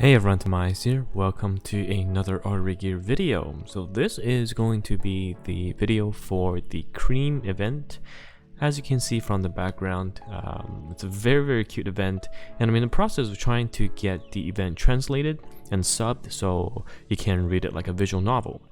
Hey everyone, TimaeuSS here. Welcome to another Artery Gear video. So this is going to be the video for the Cream event. As you can see from the background, it's a very cute event, and I'm in the process of trying to get the event translated and subbed so you can read it like a visual novel.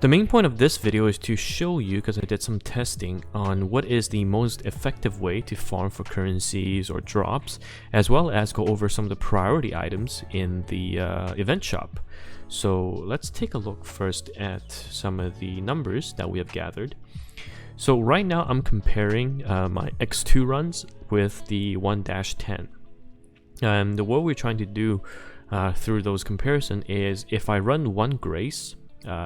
The main point of this video is to show you, because I did some testing on what is the most effective way to farm for currencies or drops, as well as go over some of the priority items in the event shop. So let's take a look first at some of the numbers that we have gathered. So right now I'm comparing my X2 runs with the 1-10. And what we're trying to do through those comparisons is, if I run one Grace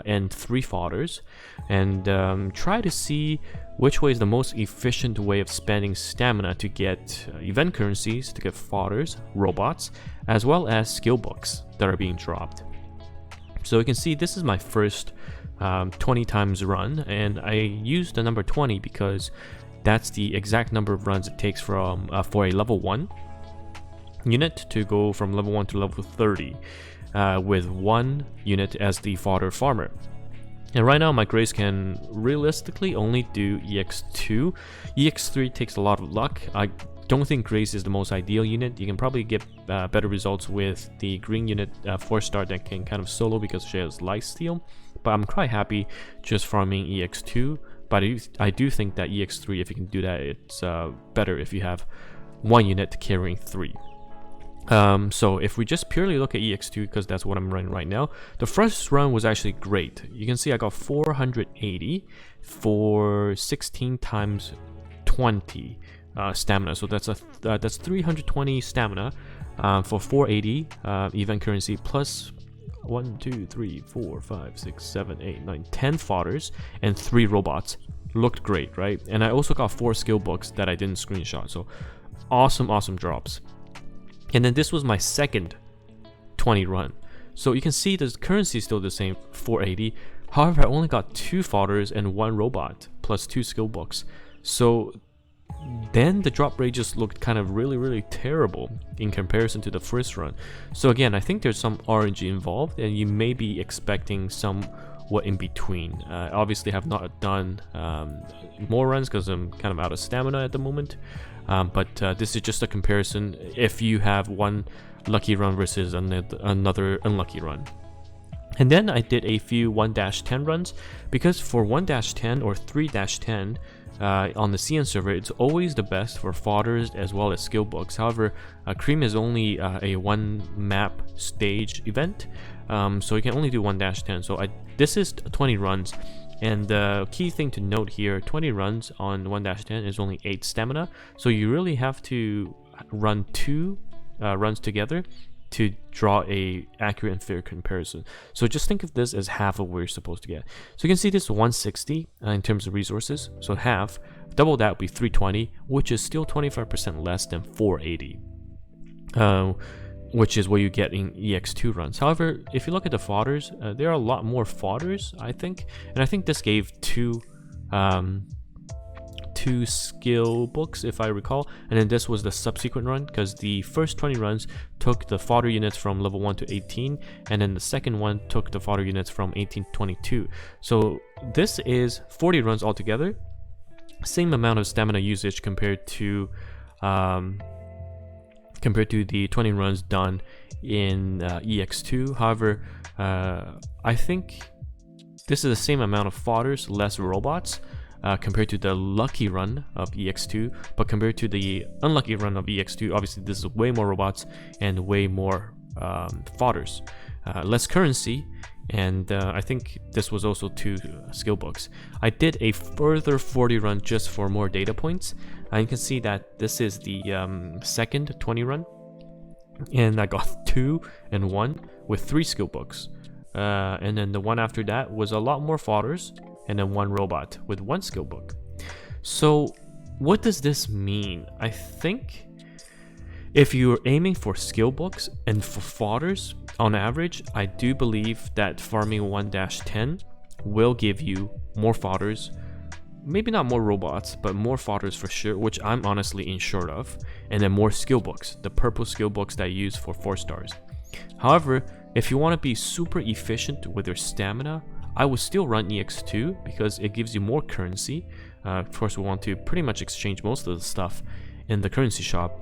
and 3 fodders and try to see which way is the most efficient way of spending stamina to get event currencies, to get fodders, robots, as well as skill books that are being dropped. So you can see this is my first 20 times run, and I used the number 20 because that's the exact number of runs it takes from for a level 1 unit to go from level 1 to level 30. With 1 unit as the fodder farmer. And right now my Grace can realistically only do EX2. EX3 takes a lot of luck. I don't think Grace is the most ideal unit. You can probably get better results with the green unit 4-star that can kind of solo because she has lifesteal. But I'm quite happy just farming EX2. But I do think that EX3, if you can do that, it's better if you have 1 unit carrying 3. So if we just purely look at EX2, because that's what I'm running right now, the first run was actually great. You can see I got 480 for 16 times 20 stamina. So that's 320 stamina for 480 event currency plus 1, 2, 3, 4, 5, 6, 7, 8, 9, 10 fodders and 3 robots. Looked great, right? And I also got 4 skill books that I didn't screenshot. So awesome drops. And then this was my second 20 run. So you can see the currency is still the same, 480. However, I only got 2 fodders and 1 robot plus 2 skill books. So then the drop rate just looked kind of really terrible in comparison to the first run. So again, I think there's some RNG involved, and you may be expecting somewhat in between. Obviously have not done more runs because I'm kind of out of stamina at the moment. But this is just a comparison if you have one lucky run versus another unlucky run. And then I did a few 1-10 runs, because for 1-10 or 3-10 on the CN server, it's always the best for fodders as well as skill books. However, Cream is only a 1 map stage event, so you can only do 1-10. So this is 20 runs. And the key thing to note here, 20 runs on 1-10 is only 8 stamina. So you really have to run 2 runs together to draw a accurate and fair comparison. So just think of this as half of what you're supposed to get. So you can see this 160 in terms of resources. So half, double that would be 320, which is still 25% less than 480. Which is what you get in EX2 runs. However, if you look at the fodders, there are a lot more fodders, I think. And I think this gave 2 skill books, if I recall. And then this was the subsequent run, because the first 20 runs took the fodder units from level 1 to 18. And then the second one took the fodder units from 18 to 22. So this is 40 runs altogether. Same amount of stamina usage compared to the 20 runs done in EX2. However, I think this is the same amount of fodders, less robots, compared to the lucky run of EX2. But compared to the unlucky run of EX2, obviously this is way more robots and way more fodders. Less currency, and I think this was also 2 skill books. I did a further 40 run just for more data points. You can see that this is the second 20 run, and I got 2 and 1 with 3 skill books. And then the one after that was a lot more fodders, and then 1 robot with 1 skill book. So what does this mean? I think if you're aiming for skill books and for fodders, on average, I do believe that farming 1-10 will give you more fodders, maybe not more robots, but more fodders for sure, which I'm honestly in short of, and then more skill books, the purple skill books that I use for 4 stars. However, if you want to be super efficient with your stamina, I would still run EX2 because it gives you more currency. Of course, we want to pretty much exchange most of the stuff in the currency shop.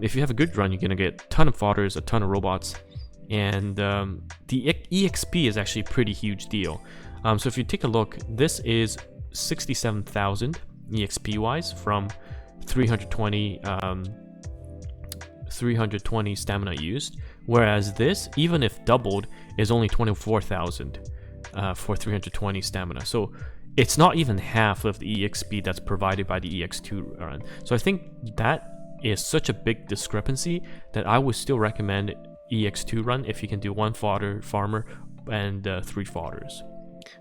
If you have a good run, you're gonna get a ton of fodders, a ton of robots, and the EXP is actually a pretty huge deal. So if you take a look, this is 67,000 EXP wise from 320 stamina used, whereas this, even if doubled, is only 24,000 for 320 stamina. So it's not even half of the EXP that's provided by the EX2 run. So I think that is such a big discrepancy that I would still recommend EX2 run if you can do 1 fodder farmer and 3 fodders.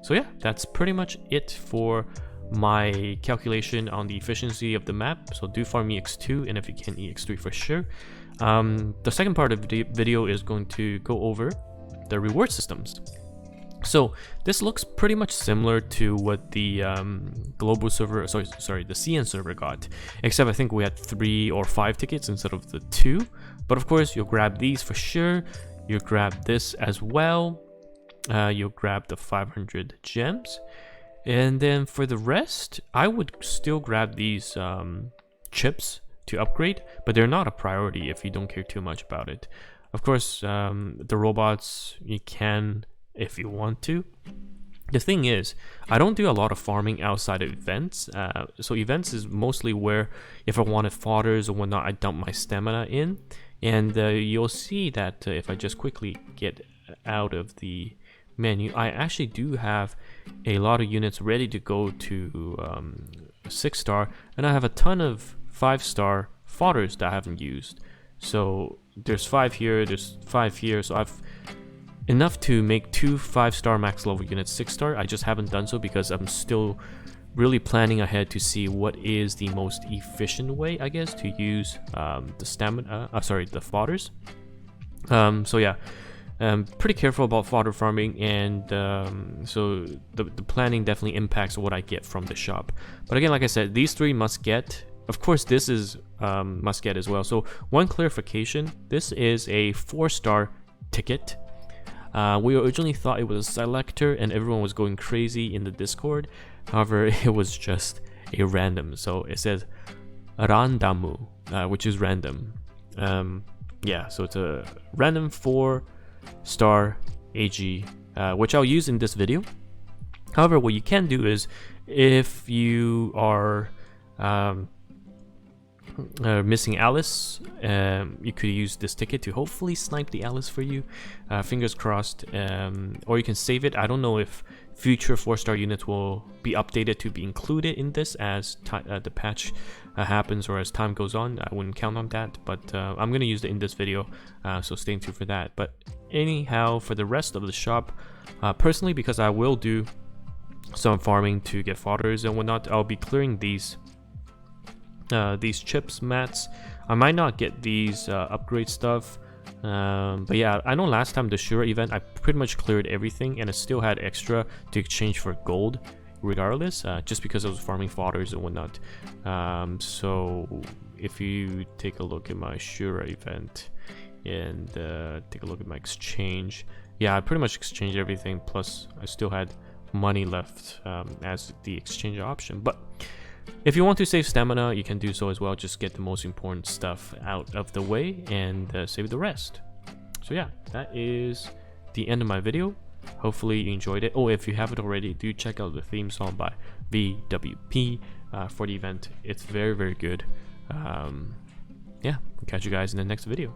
So yeah, that's pretty much it for my calculation on the efficiency of the map. So do farm EX2, and if you can, EX3 for sure. The second part of the video is going to go over the reward systems. So this looks pretty much similar to what the global server, sorry, the CN server got, except I think we had 3 or 5 tickets instead of the 2. But of course, you'll grab these for sure. You'll grab this as well. You'll grab the 500 gems, and then for the rest, I would still grab these chips to upgrade, but they're not a priority if you don't care too much about it. Of course, the robots you can if you want to. The thing is, I don't do a lot of farming outside of events. So events is mostly where if I wanted fodders or whatnot, I dump my stamina in. And you'll see that if I just quickly get out of the menu, I actually do have a lot of units ready to go to 6 star, and I have a ton of 5 star fodders that I haven't used. So there's 5 here, there's 5 here, so I've enough to make 2 5 star max level units 6 star. I just haven't done so because I'm still really planning ahead to see what is the most efficient way, I guess, to use the stamina, the fodders. So yeah, pretty careful about fodder farming, and so the planning definitely impacts what I get from the shop. But again, like I said, these 3 must get. Of course, this is must get as well. So one clarification, this is a 4 star ticket. We originally thought it was a selector and everyone was going crazy in the Discord. However, it was just a random. So it says randamu, which is random. Yeah, so it's a random 4 star AG, which I'll use in this video. However, what you can do is, if you are missing Alice, you could use this ticket to hopefully snipe the Alice for you. Fingers crossed. Or you can save it. I don't know if future 4 star units will be updated to be included in this as the patch happens or as time goes on. I wouldn't count on that, but I'm going to use it in this video, so stay tuned for that. But anyhow, for the rest of the shop, personally, because I will do some farming to get fodders and whatnot, I'll be clearing these chips mats. I might not get these upgrade stuff, but yeah, I know last time the Shura event I pretty much cleared everything, and I still had extra to exchange for gold regardless, just because I was farming fodders and whatnot. So if you take a look at my Shura event and take a look at my exchange, yeah, I pretty much exchanged everything, plus I still had money left as the exchange option. But if you want to save stamina, you can do so as well. Just get the most important stuff out of the way and save the rest. So yeah, that is the end of my video. Hopefully you enjoyed it. Oh, if you haven't already, do check out the theme song by VWP for the event. It's very, very good. Yeah, I'll catch you guys in the next video.